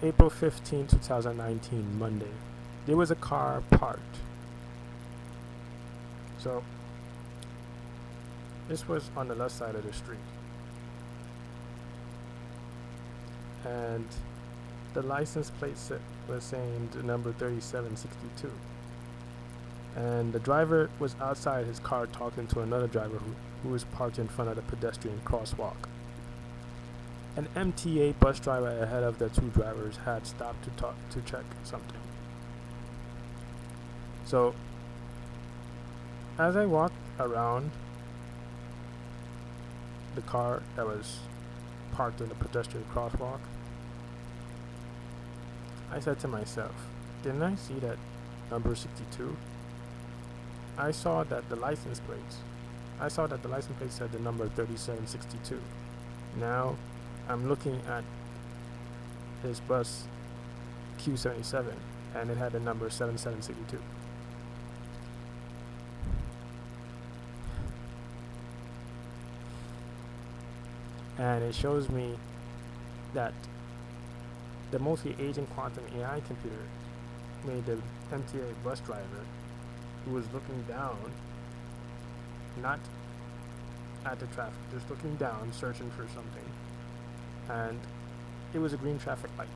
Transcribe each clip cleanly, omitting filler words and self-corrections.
April 15, 2019, Monday. There was a car parked. So, this was on the left side of the street. And the license plate was saying the number 3762. And the driver was outside his car talking to another driver who was parked in front of the pedestrian crosswalk. An MTA bus driver ahead of the two drivers had stopped to check something. So, as I walked around the car that was parked in the pedestrian crosswalk, I said to myself, didn't I see that number 62? I saw that the license plate said the number 3762. Now, I'm looking at his bus Q77 and it had the number 7762. And it shows me that the multi-agent quantum AI computer made the MTA bus driver, who was looking down, not at the traffic, just looking down, searching for something. And it was a green traffic light,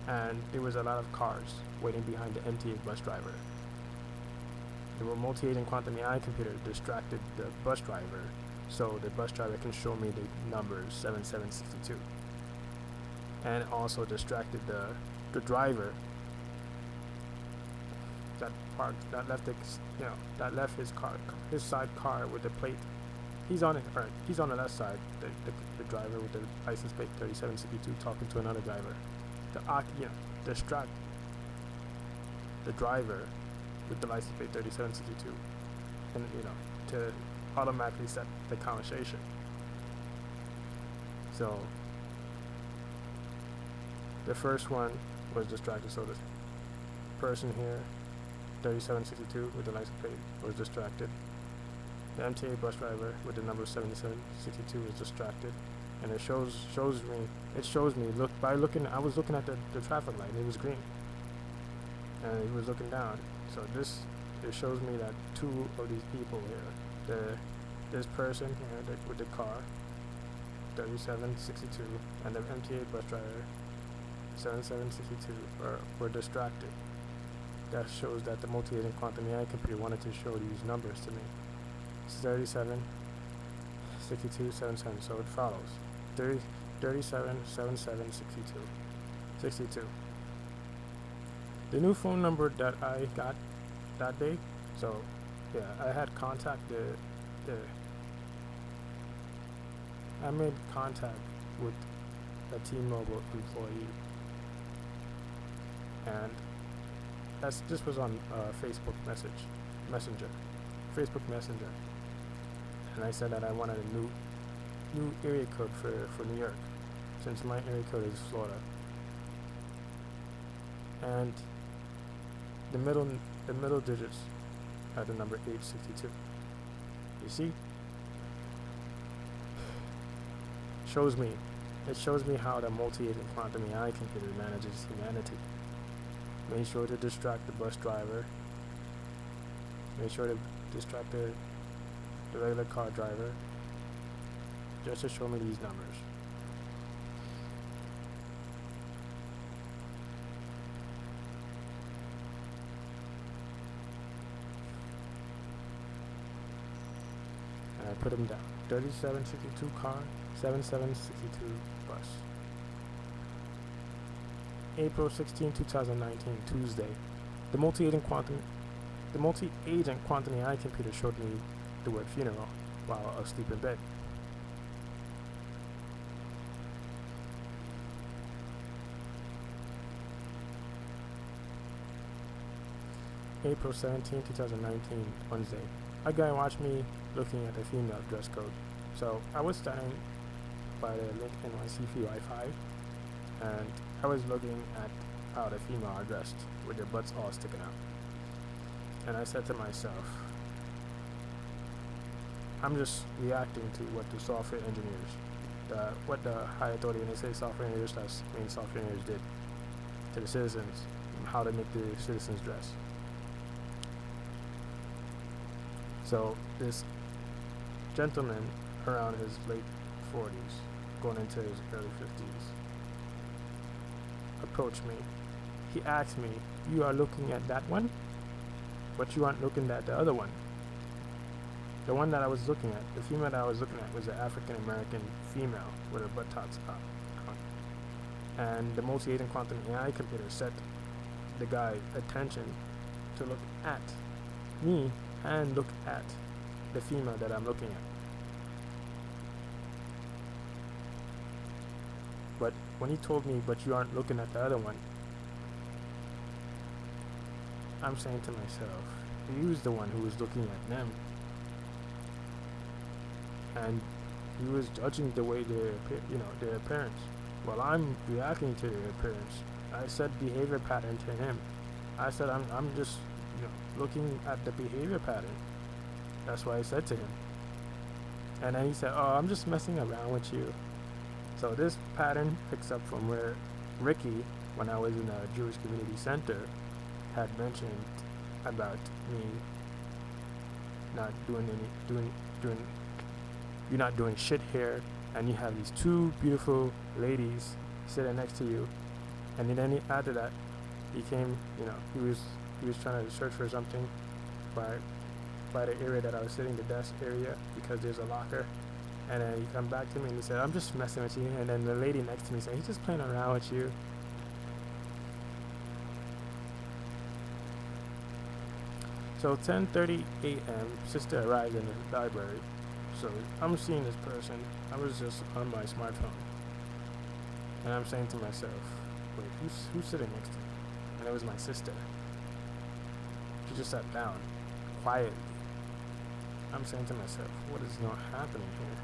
and there was a lot of cars waiting behind the MTA bus driver. The multi-agent quantum AI computer distracted the bus driver, so the bus driver can show me the numbers 7762, and also distracted the driver that left his side car with the plate. He's on the left side, the driver with the license plate 3762 talking to another driver. Distract the driver with the license plate 3762, and to automatically set the conversation. So the first one was distracted, so the person here 3762 with the license plate was distracted. The MTA bus driver with the number 7762 is distracted, and I was looking at the traffic light and it was green, and he was looking down. So it shows me that two of these people here, this person here with the car 3762 and the MTA bus driver 7762 were distracted. That shows that the multi-agent quantum AI computer wanted to show these numbers to me. 37, 62, 77. So it follows. 37, 77, 62. 62. The new phone number that I got that day, so yeah, I had contact I made contact with a T-Mobile employee, and this was on Facebook Messenger, and I said that I wanted a new area code for New York, since my area code is Florida, and the middle digits had the number 862. You see? It shows me how the multi-agent quantum AI computer manages humanity. Made sure to distract the bus driver. Made sure to distract the regular car driver, just to show me these numbers. And I put them down. 3762 car, 7762 bus. April 16, 2019, Tuesday. The multi-agent quantum AI computer showed me the word funeral while asleep in bed. April 17, 2019, Wednesday. A guy watched me looking at the female dress code. So I was standing by the Link NYC Wi-Fi, and I was looking at how the female are dressed with their butts all sticking out. And I said to myself, I'm just reacting to what the software engineers, what the high authority, when they say software engineers, that means software engineers did. to the citizens, how to make the citizens dress. So this gentleman around his late 40s, going into his early 50s, approached me. He asked me, "You are looking at that one, but you aren't looking at the other one." The one that I was looking at, the female that I was looking at, was an African American female with her buttocks out. And the multi-agent quantum AI computer set the guy attention to look at me and look at the female that I'm looking at. But when he told me, "But you aren't looking at the other one," I'm saying to myself, he was the one who was looking at them. And he was judging the way their appearance. While I'm reacting to their appearance, I said behavior pattern to him. I said I'm just looking at the behavior pattern. That's what I said to him. And then he said, "Oh, I'm just messing around with you." So this pattern picks up from where Ricky, when I was in a Jewish community center, had mentioned about me not you're not doing shit here, and you have these two beautiful ladies sitting next to you. And then after that, he came, he was trying to search for something by the area that I was sitting, the desk area, because there's a locker. And then he come back to me and he said, "I'm just messing with you." And then the lady next to me said, "He's just playing around with you." So 10:30 a.m., sister arrived in the library. So I'm seeing this person. I was just on my smartphone. And I'm saying to myself, "Wait, who's sitting next to me?" And it was my sister. She just sat down, quietly. I'm saying to myself, what is not happening here?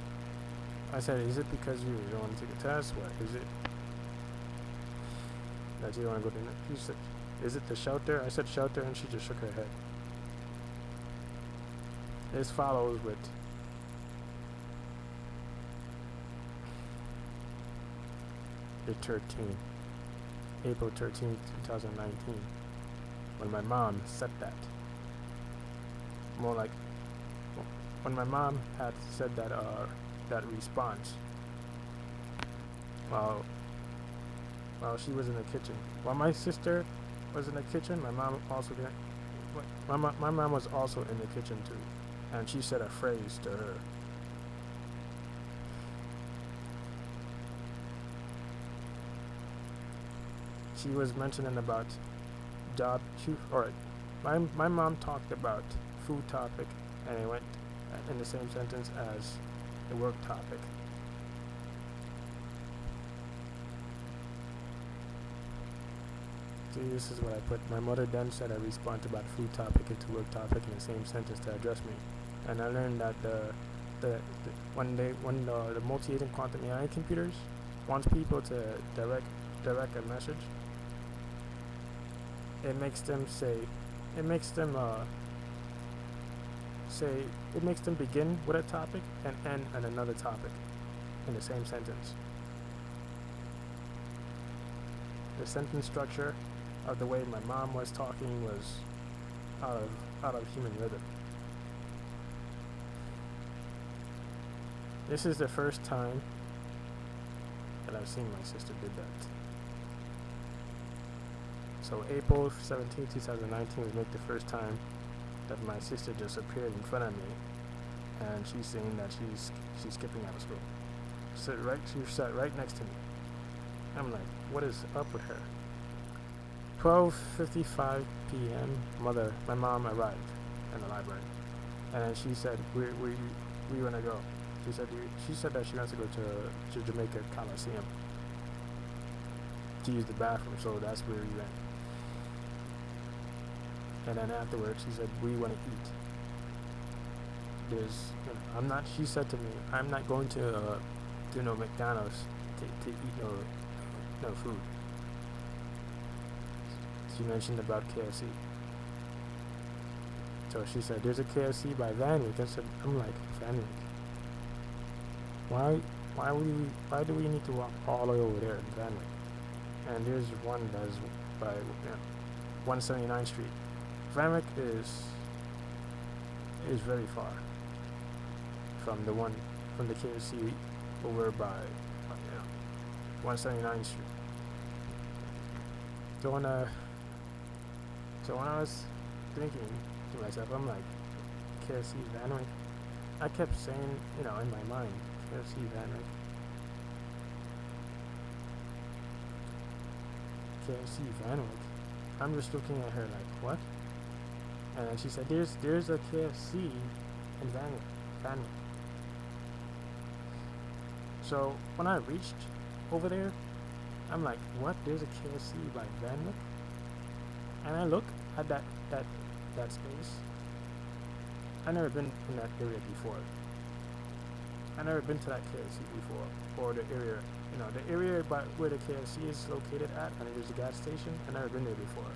I said, "Is it because you don't want to take a test? What is it that you don't want to go to?" She said, "Is it the shelter?" I said shelter, and she just shook her head. This follows with the 13th, April 13th, 2019, when my mom said that. More like when my mom had said that response while she was in the kitchen. While my sister was in the kitchen, my mom was also in the kitchen too, and she said a phrase to her. She was mentioning about my mom talked about food topic, and it went in the same sentence as the work topic. See, this is what I put. My mother then said I respond about food topic into work topic in the same sentence to address me. And I learned that when the multi-agent quantum AI computers wants people to direct a message, it makes them begin with a topic and end on another topic in the same sentence. The sentence structure of the way my mom was talking was out of human rhythm. This is the first time that I've seen my sister did that. So April 17, 2019 was the first time that my sister just appeared in front of me, and she's saying that she's skipping out of school. She sat right next to me. I'm like, what is up with her? 12:55 p.m. My mom arrived in the library, and then she said, "We wanna go." She said that she wants to go to Jamaica Coliseum to use the bathroom, so that's where we went. And then afterwards, she said, "We want to eat." She said to me, "I'm not going to no McDonald's to eat no food." She mentioned about KFC. So she said, "There's a KFC by Vanwick." I'm like, Vanwick? Why do we need to walk all the way over there in Vanwick? and there's one that's by 179th Street. Vanwick is very far from the KFC over by 179th Street. So when I was thinking to myself, I'm like, KFC Vanwick. I kept saying, in my mind, KFC Vanwick. KFC Vanwick. I'm just looking at her like, what? And then she said, there's a KFC in Vanwick. So when I reached over there, I'm like, what? There's a KFC by Vanwick? And I look at that space. I've never been in that area before. I've never been to that KFC before, or the area, the area by where the KFC is located at, and there's a gas station. I've never been there before,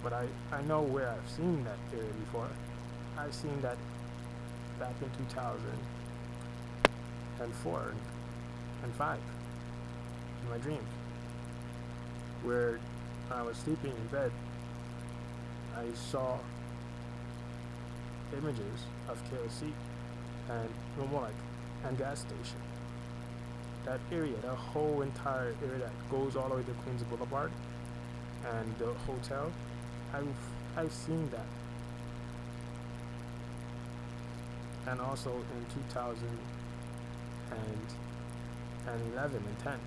but I know where I've seen that area before. I've seen that back in 2004 and 5 in my dreams, where I was sleeping in bed. I saw images of KFC and and gas station. That area, that whole entire area that goes all the way to Queens Boulevard and the hotel, I've seen that. And also in 2011 and 10,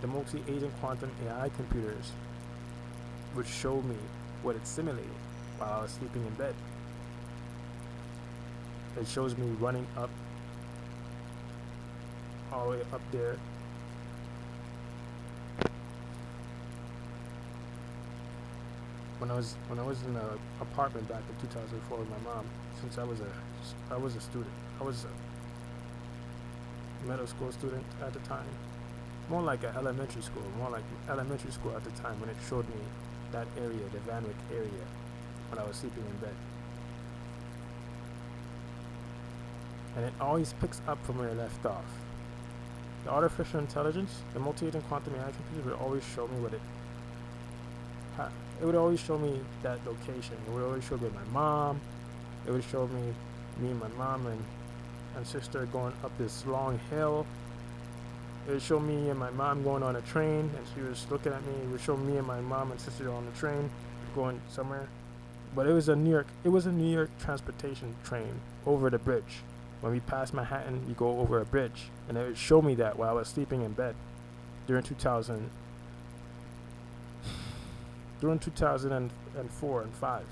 the multi-agent quantum AI computers would show me what it simulated while I was sleeping in bed. It shows me running up all the way up there. When I was in an apartment back in 2004 with my mom, since I was a student, I was a middle school student at the time, more like elementary school at the time when it showed me that area, the Vanwick area, when I was sleeping in bed. And it always picks up from where it left off. The artificial intelligence, the multi-agent quantum AI computer would always show me it would always show me that location. It would always show me my mom. It would show me and my mom and sister going up this long hill. It would show me and my mom going on a train, and she was looking at me. It would show me and my mom and sister on the train going somewhere. But it was a New York transportation train over the bridge. When we passed Manhattan, you go over a bridge, and it would show me that while I was sleeping in bed during 2004 and 5.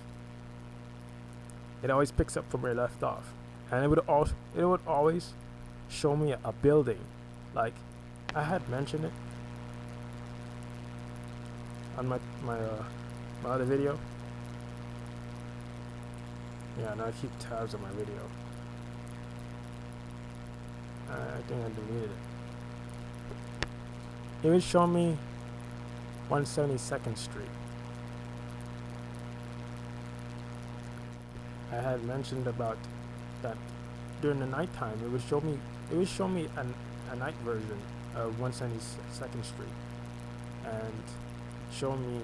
It always picks up from where it left off, and it would always show me a building, like I had mentioned it on my other video. Yeah, now I keep tabs on my video. I think I deleted it. It would show me 172nd Street. I had mentioned about that during the nighttime. It would show me a night version of 172nd Street, and show me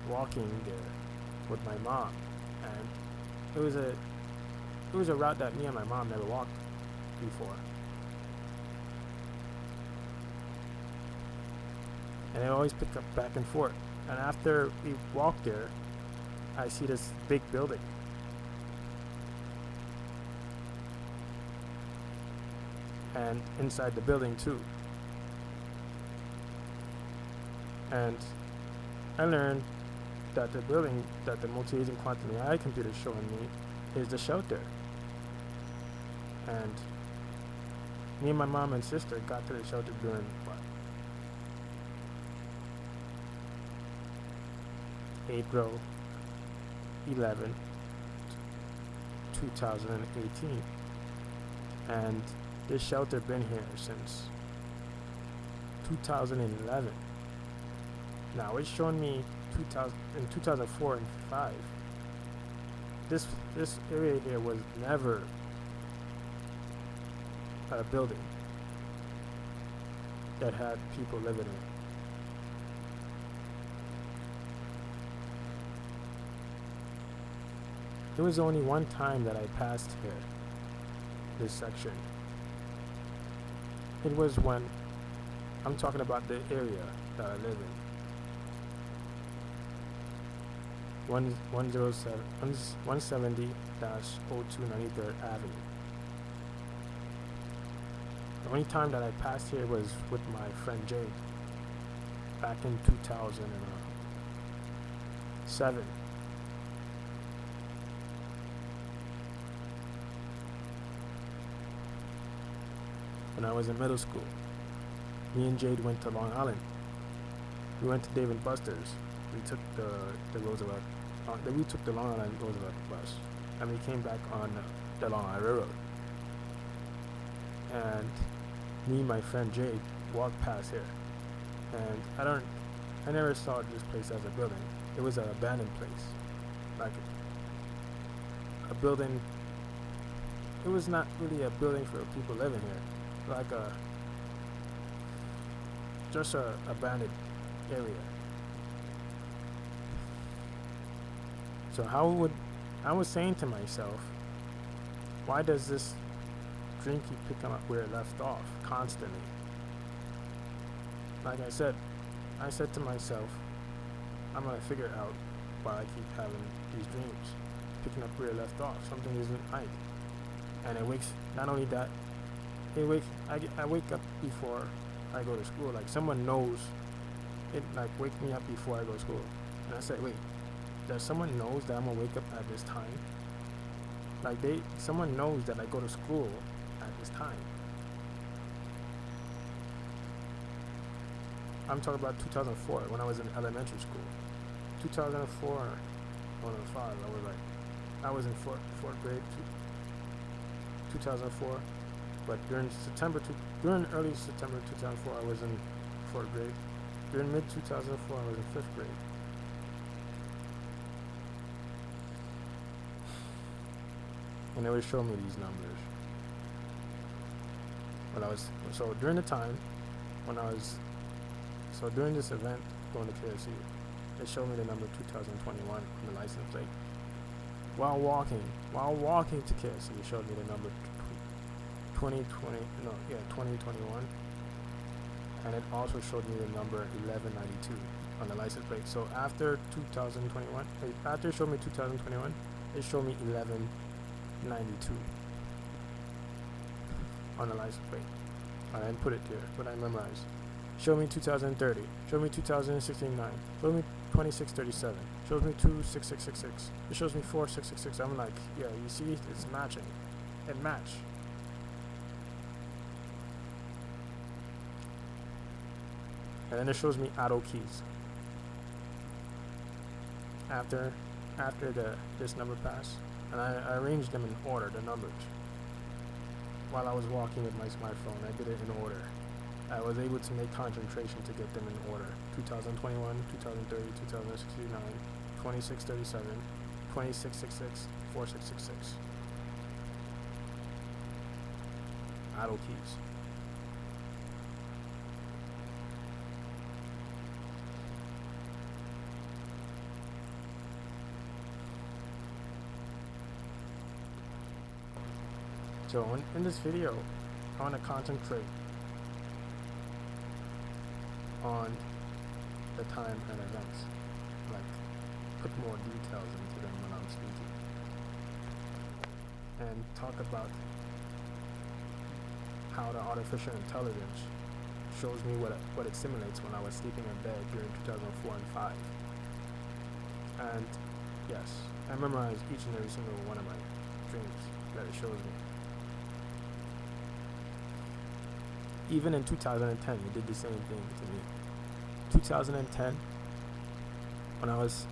walking there with my mom. And it was a route that me and my mom never walked before. And it always picked up back and forth. And after we walked there, I see this big building. And inside the building too. And I learned that the building that the multi-agent quantum AI computer is showing me is the shelter. And me and my mom and sister got to the shelter during April 11, 2018, and this shelter been here since 2011. Now it's showing me 2004 and 5. This area here was never a building that had people living in it. It was only one time that I passed here, this section. It was when, I'm talking about the area that I live in. 170-02 93rd Avenue. The only time that I passed here was with my friend Jade back in 2007. When I was in middle school, me and Jade went to Long Island. We went to Dave and Buster's. We took the Roosevelt. We took the Long Island Roosevelt bus, and we came back on the Long Island Railroad. And me and my friend Jade walked past here, and I never saw this place as a building. It was an abandoned place, like a building. It was not really a building for people living here, like just a abandoned area. So I was saying to myself, why does this dream keep picking up where it left off constantly? Like I said to myself, I'm gonna figure out why I keep having these dreams, picking up where it left off. Something isn't right. And it wakes, not only that, I wake up before I go to school. Like someone knows it, like wake me up before I go to school. And I say, wait, does someone knows that I'm gonna wake up at this time? Like someone knows that I go to school at this time. I'm talking about 2004 when I was in elementary school. 2004, 2005, I was in fourth grade, 2004. But during early September 2004, I was in fourth grade. During mid 2004, I was in fifth grade. And they would show me these numbers. During this event going to KFC, it showed me the number 2021 on the license plate. While walking to KFC, it showed me the number 2021, and it also showed me the number 1192 on the license plate. So after it showed me 2021, it showed me 1192 on the license plate. I didn't put it there, but I memorized. Show me 2030. Show me 2069. Show me 2637. Shows me 26666. It shows me 4666. I'm like, yeah, you see, it's matching. It matched. And then it shows me auto keys. After this number passed, and I arranged them in order, the numbers. While I was walking with my smartphone, I did it in order. I was able to make concentration to get them in order. 2021, 2030, 2069, 2637, 2666, 4666. Auto keys. So in this video, I want to concentrate on the time and events, like put more details into them when I'm speaking, and talk about how the artificial intelligence shows me what it simulates when I was sleeping in bed during 2004 and 5. And yes, I memorized each and every single one of my dreams that it shows me. Even in 2010, it did the same thing to me. 2010, when I was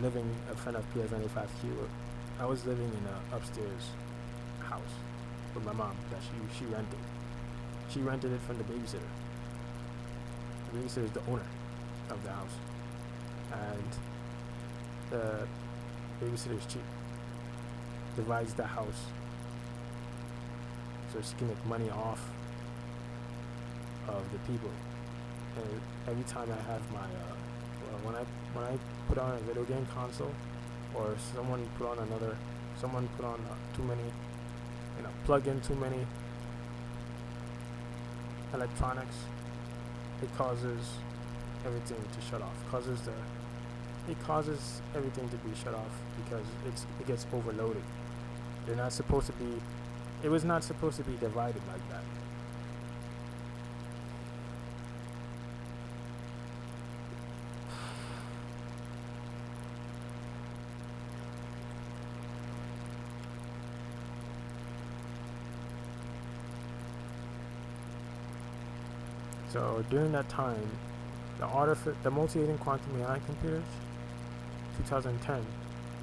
living in front of PS95Q, I was living in an upstairs house with my mom that she rented. She rented it from the babysitter. The babysitter is the owner of the house, and the babysitter is cheap. Divides the house so she can make money off of the people. And every time I have my when I put on a video game console, or someone put on another someone put on too many, plug in too many electronics, it causes everything to shut off. It causes everything to be shut off because it gets overloaded. They're not supposed to be. It was not supposed to be divided like that. So during that time, the multi-agent quantum AI computers, 2010,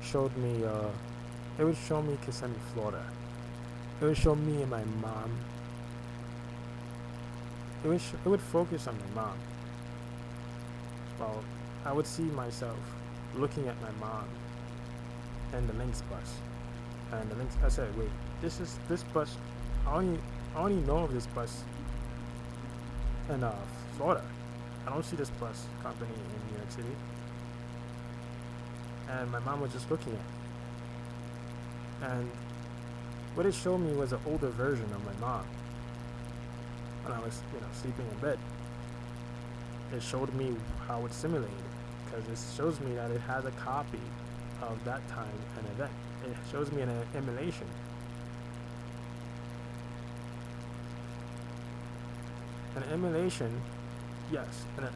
showed me. It would show me Kissimmee, Florida. It would show me and my mom. It would focus on my mom. Well, I would see myself looking at my mom and the Lynx bus. And the Lynx, I said, wait, this bus. I only know of this bus in Florida. I don't see this bus company in New York City. And my mom was just looking at it. And what it showed me was an older version of my mom. When I was, sleeping in bed. It showed me how it's simulated, because it shows me that it has a copy of that time and event. It shows me an emulation. An emulation, yes, and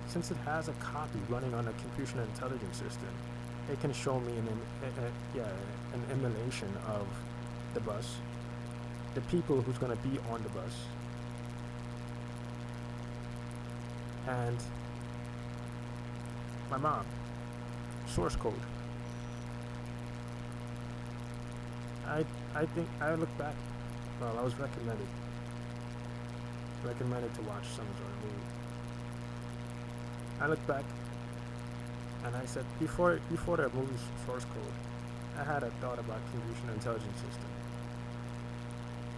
since it has a copy running on a computer intelligence system, it can show me an emulation of the bus, the people who's going to be on the bus, and my mom. Source code. I think I look back. Well, I was recommended to watch some sort of movie. I look back and I said, before the movie's source code, I had a thought about confusion intelligence system.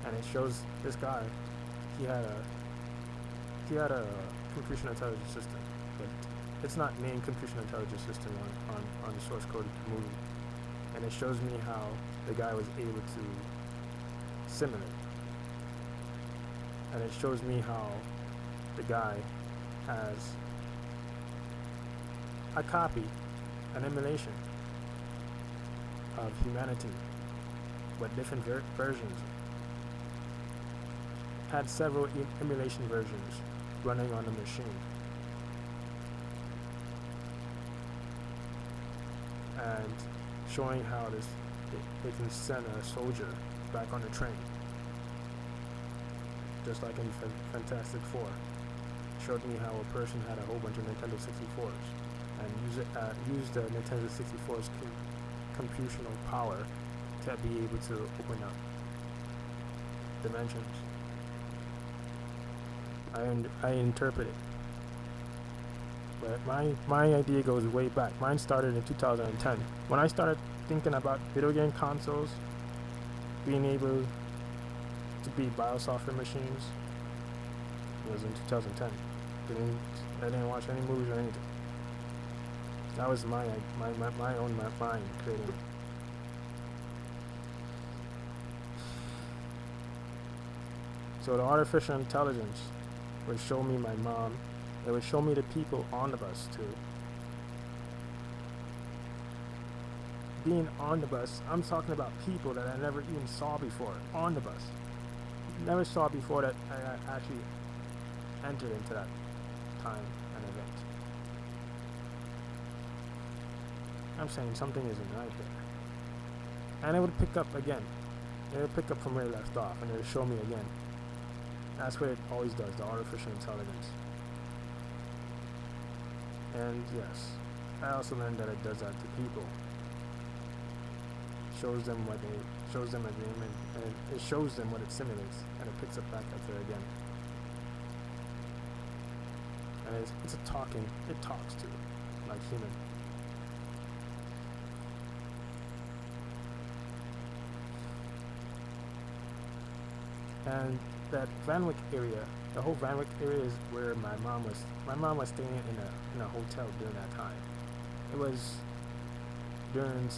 And it shows this guy, he had a confusion intelligence system, but it's not named confusion intelligence system on the source code of the movie. And it shows me how the guy was able to simulate. And it shows me how the guy has a copy, an emulation of humanity, but different versions. Had several emulation versions running on the machine. And showing how they can send a soldier back on the train. Just like in Fantastic Four. Showed me how a person had a whole bunch of Nintendo 64s and used the Nintendo 64's computational power to be able to open up dimensions. I interpret it. But my idea goes way back. Mine started in 2010. When I started thinking about video game consoles being able to be biosoftware machines, it was in 2010. I didn't watch any movies or anything. That was my own mind creating it. So the artificial intelligence would show me my mom. It would show me the people on the bus too. Being on the bus, I'm talking about people that I never even saw before on the bus. Never saw before that I actually entered into that time and event. I'm saying something isn't right there. And it would pick up again. It would pick up from where it left off, and it would show me again. That's what it always does, the artificial intelligence. And yes, I also learned that it does that to people. Shows them a dream, and it shows them what it simulates, and it picks it back up there again. And it talks to like human. And that Van Wyck area, the whole Van Wyck area is where my mom was staying in a hotel during that time. It was during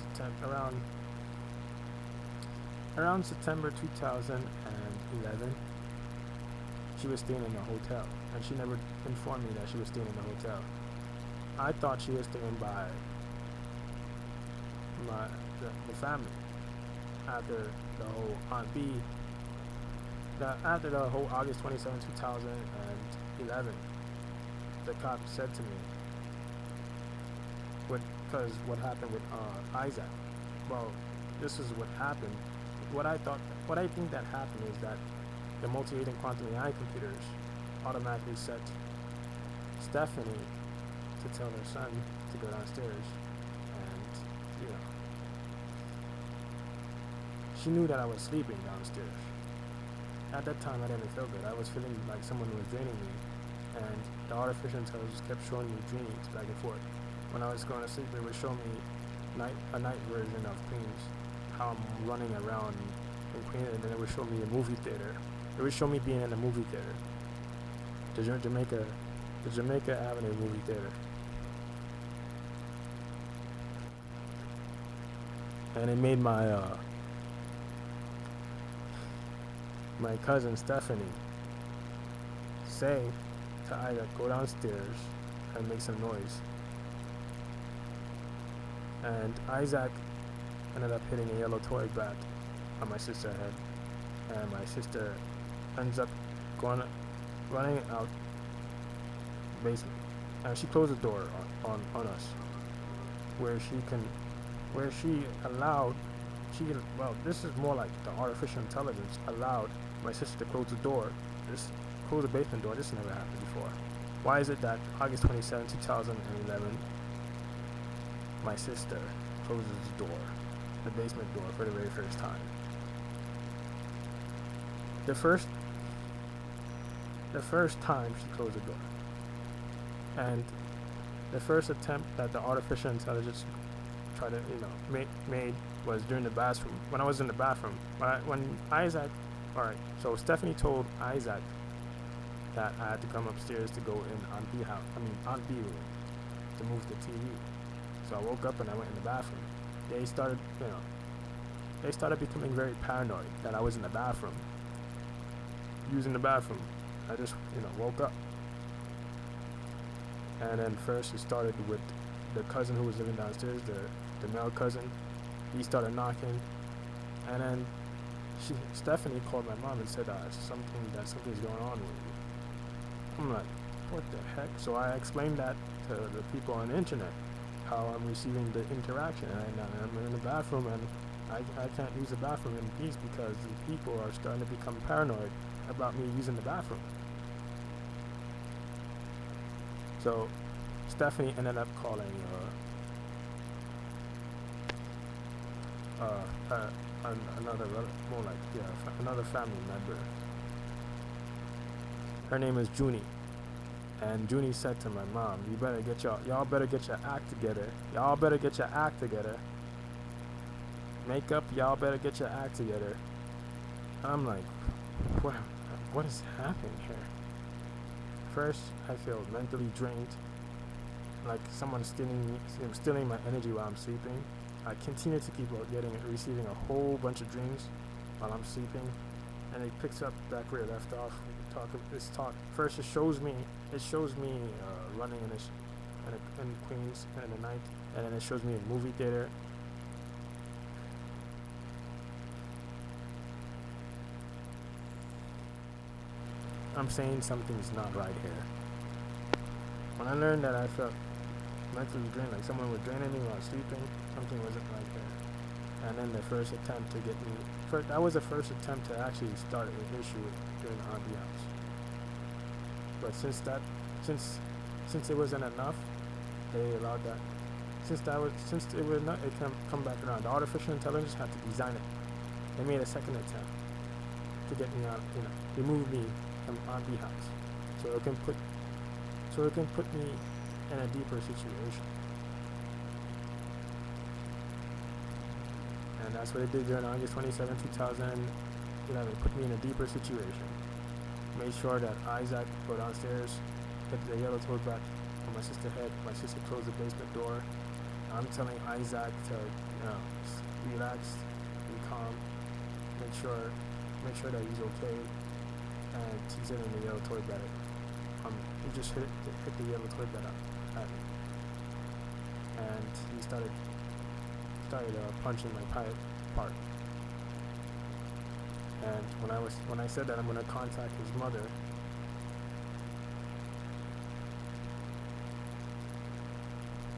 Around September 2011, she was staying in a hotel, and she never informed me that she was staying in a hotel. I thought she was staying by the family. After the whole Aunt B, after the whole August 27, 2011, the cop said to me, because what happened with Isaac. Well, this is what happened. What I think that happened is that the multi-agent quantum AI computers automatically set Stephanie to tell her son to go downstairs, and she knew that I was sleeping downstairs. At that time, I didn't feel good. I was feeling like someone was draining me, and the artificial intelligence kept showing me dreams back and forth. When I was going to sleep, it would show me a night version of Queens, how I'm running around in Queens, and then it would show me a movie theater. It would show me being in a movie theater, the Jamaica Avenue movie theater. And it made my cousin Stephanie say to Isaac, go downstairs and make some noise. And Isaac ended up hitting a yellow toy bat on my sister's head, and my sister ends up running out the basement, and she closed the door on us, this is more like the artificial intelligence allowed my sister to close the door, close the basement door. This never happened before. Why is it that August 27, 2011, my sister closes the door, the basement door, for the very first time? The first time she closed the door, and the first attempt that the artificial intelligence tried to made was during the bathroom, when I was in the bathroom. So Stephanie told Isaac that I had to come upstairs to go in Aunt B room to move the TV. So I woke up and I went in the bathroom. They started becoming very paranoid that I was in the bathroom, using the bathroom. I just, woke up. And then first it started with the cousin who was living downstairs, the male cousin. He started knocking, and then Stephanie called my mom and said something's going on with you. I'm like, what the heck? So I explained that to the people on the internet, how I'm receiving the interaction, and I'm in the bathroom, and I can't use the bathroom in peace because the people are starting to become paranoid about me using the bathroom. So Stephanie ended up calling another family member. Her name is Junie, and Junie said to my mom, y'all better get your act together. Y'all better get your act together. Makeup, y'all better get your act together. I'm like, what is happening here? First, I feel mentally drained, like someone's stealing my energy while I'm sleeping. I continue to keep receiving a whole bunch of dreams while I'm sleeping, and it picks up back where it left off. First, it shows me running in Queens in the night, and then it shows me a movie theater. I'm saying something's not right here. When I learned that I felt mentally drained, like someone was draining me while sleeping, something wasn't right there. And then the first attempt to get me, that was the first attempt to actually start an issue during the ambiance. But since it wasn't enough, they allowed that. Since it was not, it can come back around. The artificial intelligence had to design it. They made a second attempt to get me out, remove me from Aunt B house, so it can put me in a deeper situation. And that's what it did during August 27, 2011. Put me in a deeper situation. Made sure that Isaac go downstairs, hit the yellow toad back on my sister's head. My sister closed the basement door. I'm telling Isaac to relax, be calm. make sure that he's okay, and he's hitting the yellow toy bed. He just hit the yellow toy bed at me, and he started punching my pipe part. And when I said that I'm gonna contact his mother,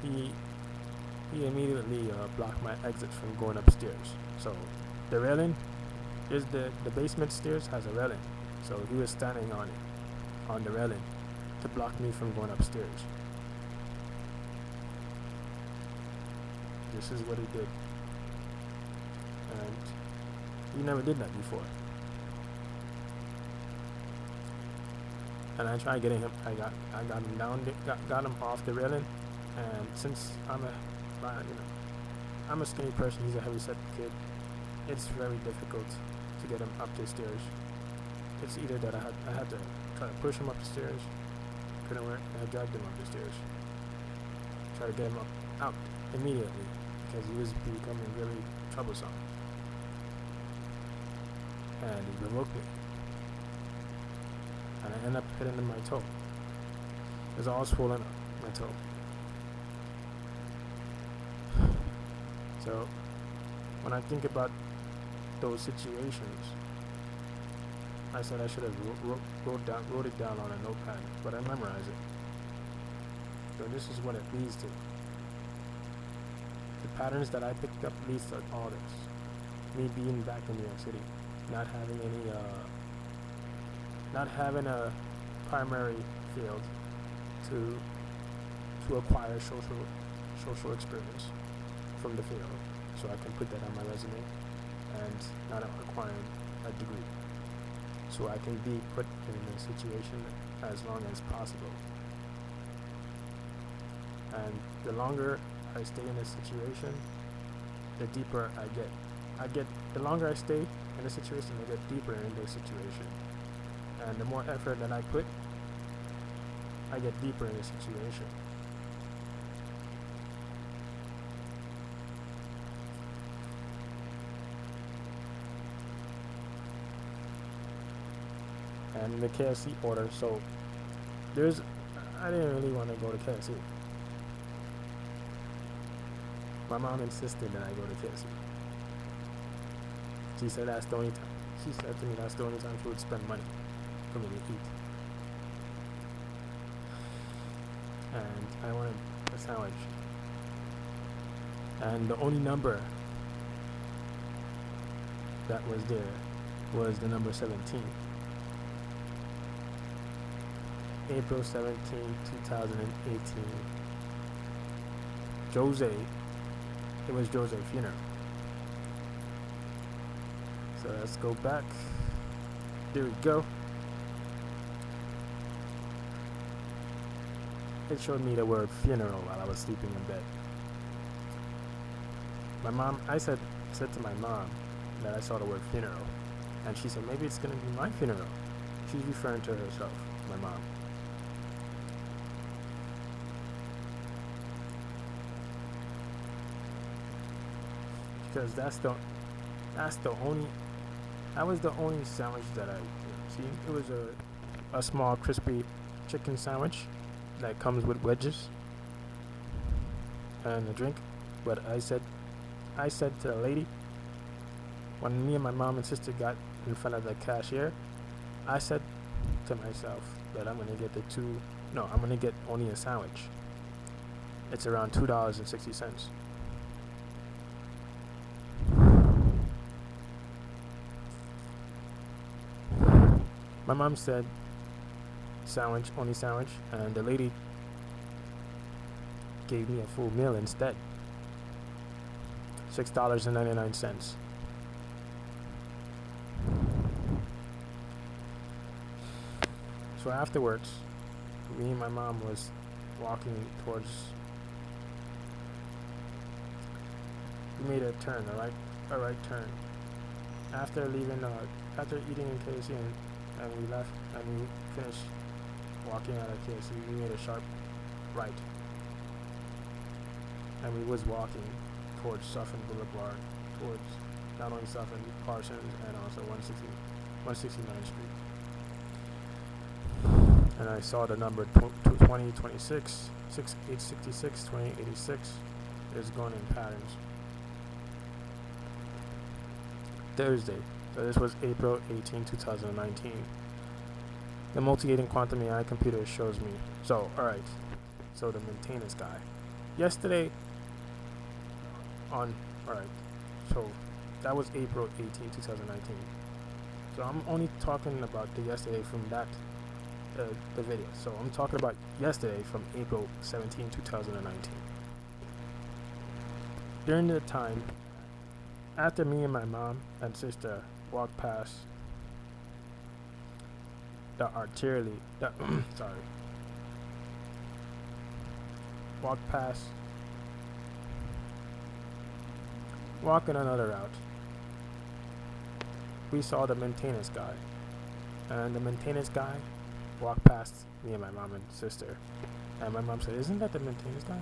he immediately blocked my exit from going upstairs. So the railing is the basement stairs has a railing, so he was standing on the railing to block me from going upstairs. This is what he did, and he never did that before. And I tried getting him. I got him down, got him off the railing. And since I'm a skinny person, he's a heavy-set kid. It's very difficult to get him up the stairs. It's either that I had to try to push him up the stairs, couldn't work, and I dragged him up the stairs. Try to get him out immediately because he was becoming really troublesome. And he provoked me. And I ended up hitting him my toe. It was all swollen up, my toe. So, when I think about those situations, I said I should have wrote it down on a notepad, but I memorized it. So this is what it leads to. The patterns that I picked up leads to all this. Me being back in New York City, not having a primary field to acquire social experience from the field, so I can put that on my resume, and not acquiring a degree, so I can be put in a situation as long as possible. And the longer I stay in a situation, the deeper I get. The longer I stay in a situation, I get deeper in the situation, and the more effort that I put, I get deeper in the situation. And the KFC order, so I didn't really want to go to KFC. My mom insisted that I go to KFC. She said that's the only time. She said to me that's the only time she would spend money for me to eat. And I wanted a sandwich. And the only number that was there was the number 17. April 17, 2018. It was Jose's funeral. So let's go back. There we go. It showed me the word funeral while I was sleeping in bed. I said to my mom that I saw the word funeral, and she said maybe it's gonna be my funeral. She's referring to herself, my mom. Because that was the only sandwich that I see. It was a small crispy chicken sandwich that comes with wedges and a drink. But I said to the lady, when me and my mom and sister got in front of the cashier, I said to myself that I'm gonna get only a sandwich. It's around $2.60. My mom said only sandwich, and the lady gave me a full meal instead. $6.99. So afterwards, me and my mom was walking towards. We made a turn, a right turn. After eating in KFC and we left and we finished walking out of KFC, we made a sharp right, and we was walking towards Suffern Boulevard, towards down on South and Parsons, and also 169th Street. And I saw the number 2026, 6866, 2886 is going in patterns. Thursday, so this was April 18, 2019. The multi-agent quantum AI computer shows me. So, alright, so the maintenance guy. Yesterday, alright, so that was April 18, 2019. So I'm only talking about the yesterday from that, the video. So I'm talking about yesterday from April 17, 2019. During the time, after me and my mom and sister walked past walking another route, we saw the maintenance guy, and the maintenance guy walked past me and my mom and sister, and my mom said, "Isn't that the maintenance guy?"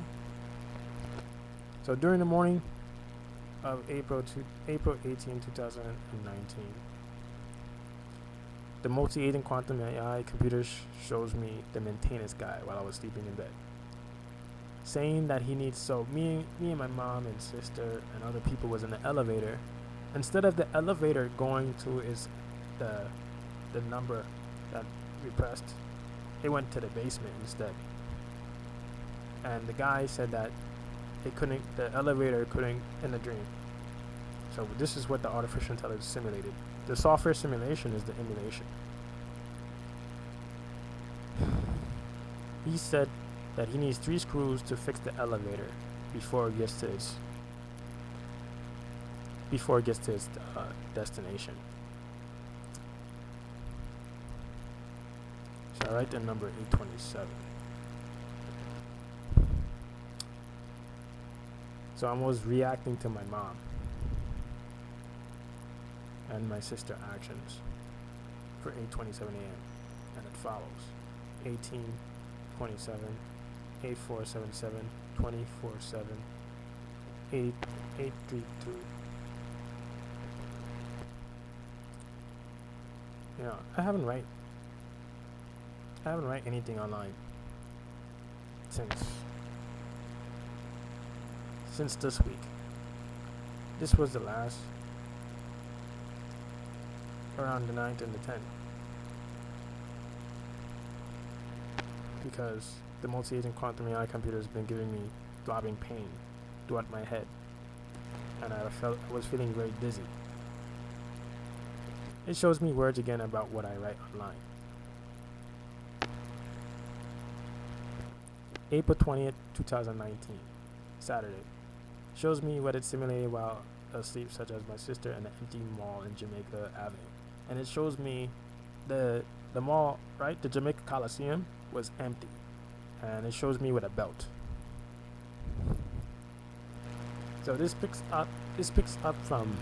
So during the morning of April 18, 2019, the multi-agent quantum AI computer shows me the maintenance guy while I was sleeping in bed, saying that he needs, so me and my mom and sister and other people was in the elevator. Instead of the elevator going to the number that we pressed, it went to the basement instead. And the guy said that the elevator couldn't in the dream. So this is what the artificial intelligence simulated. The software simulation is the emulation. He said that he needs 3 screws to fix the elevator before it gets to its destination. So I write the number 827. So I was reacting to my mom and my sister actions for 8:27 a.m. and it follows: 18:27, 8477, 247, 8832. You know, I haven't write anything online since this week. This was the last, around the 9th and the 10th, because the multi-agent quantum AI computer has been giving me throbbing pain throughout my head, and I was feeling very dizzy. It shows me words again about what I write online. April 20th, 2019, Saturday. Shows me what it simulated while asleep, such as my sister in the empty mall in Jamaica Avenue. And it shows me the mall, right? The Jamaica Coliseum was empty. And it shows me with a belt. So this picks up from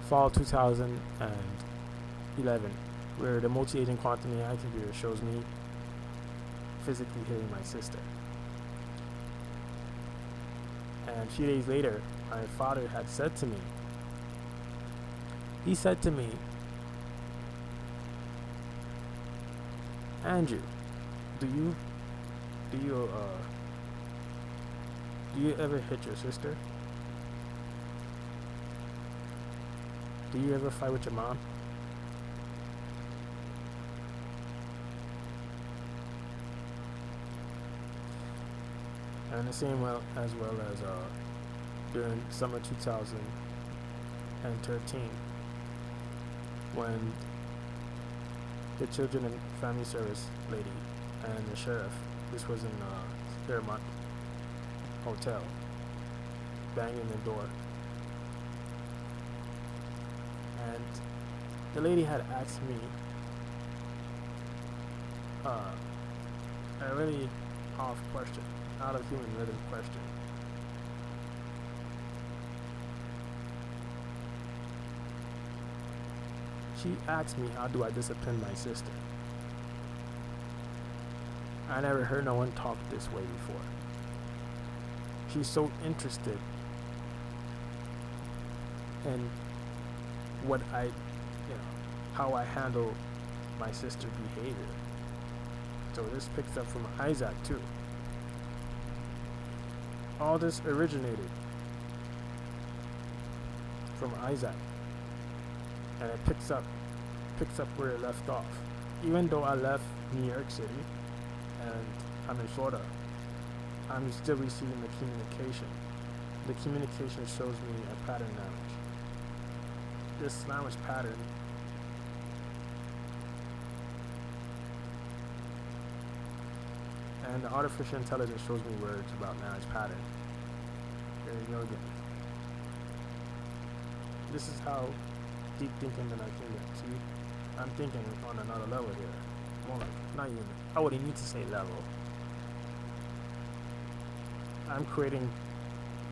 fall 2011, where the multi-agent quantum AI computer shows me physically hitting my sister. And a few days later, my father had said to me, "Andrew, do you ever hit your sister? Do you ever fight with your mom?" And the same as during summer 2013, when the Children and Family Service lady and the sheriff, this was in Fairmont Hotel, banging the door, and the lady had asked me a really off question, out of human rhythm question. She asked me, how do I discipline my sister? I never heard no one talk this way before. she's so interested in what how I handle my sister's behavior. So this picks up from Isaac too. All this originated from Isaac, and it picks up where it left off. Even though I left New York City and I'm in Florida, I'm still receiving the communication. The communication shows me a pattern language. This language pattern and the artificial intelligence shows me words about language pattern. There you go again. This is how deep thinking that I can get. See, I'm thinking on another level here. More like, not even, I wouldn't need to say level. I'm creating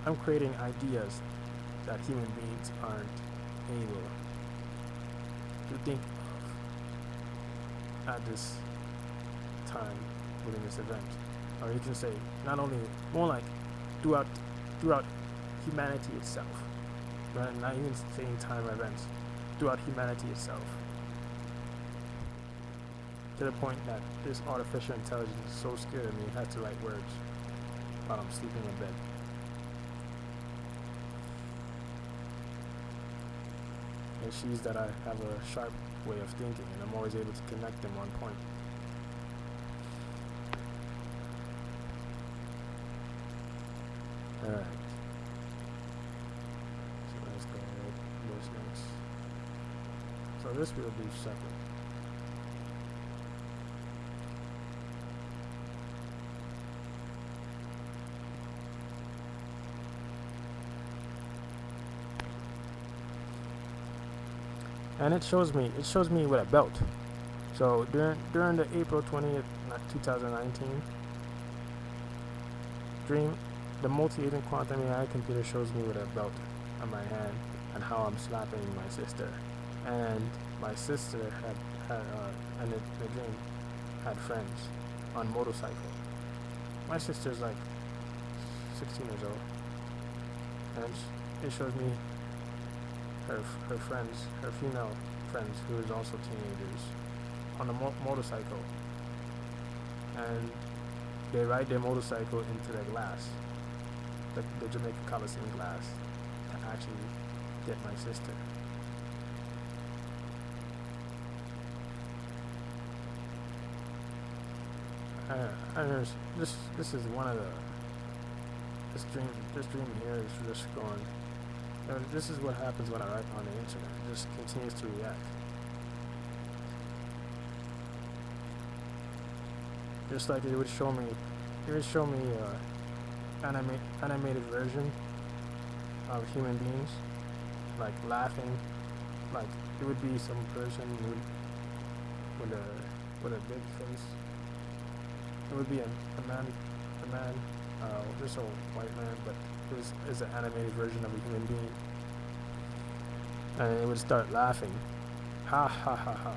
ideas that human beings aren't able to think of at this time within this event. Or you can say, not only, more like throughout humanity itself. But not even saying time events, throughout humanity itself. To the point that this artificial intelligence is so scared of me, it had to write words while I'm sleeping in bed. It sees that I have a sharp way of thinking, and I'm always able to connect them on point. Alright. So let's go with this next. So this will be separate. And it shows me with a belt. So during the April 20th, 2019 dream, the multi-agent quantum AI computer shows me with a belt on my hand and how I'm slapping my sister. And my sister in the dream had friends on motorcycle. My sister's like 16 years old, and it shows me her friends, her female friends, who is also teenagers, on a motorcycle, and they ride their motorcycle into the glass, the Jamaica Coliseum glass, to actually get my sister. This is one of the this dream here is just going. And this is what happens when I write on the internet. It just continues to react. Just like it would show me animated version of human beings, like laughing, like it would be some person with a big face. It would be a man, just a white man, but it was an animated version of a human being, and it would start laughing, ha ha ha ha.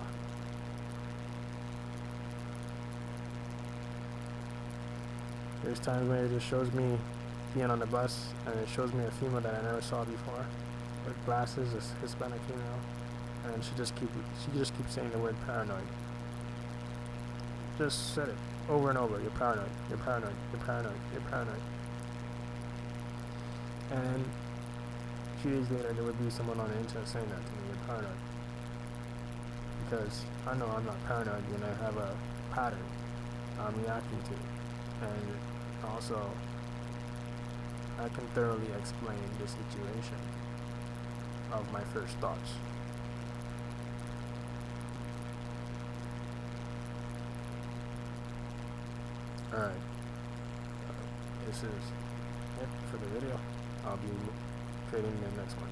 There's times where it just shows me being on the bus, and it shows me a female that I never saw before, with glasses, a Hispanic female, and she just keeps saying the word paranoid. Just said it over and over. You're paranoid. You're paranoid. You're paranoid. You're paranoid. And a few days later, there would be someone on the internet saying that to me. You're paranoid. Because I know I'm not paranoid when I have a pattern I'm reacting to, and also I can thoroughly explain the situation of my first thoughts. Alright, this is it for the video. I'll be creating the next one.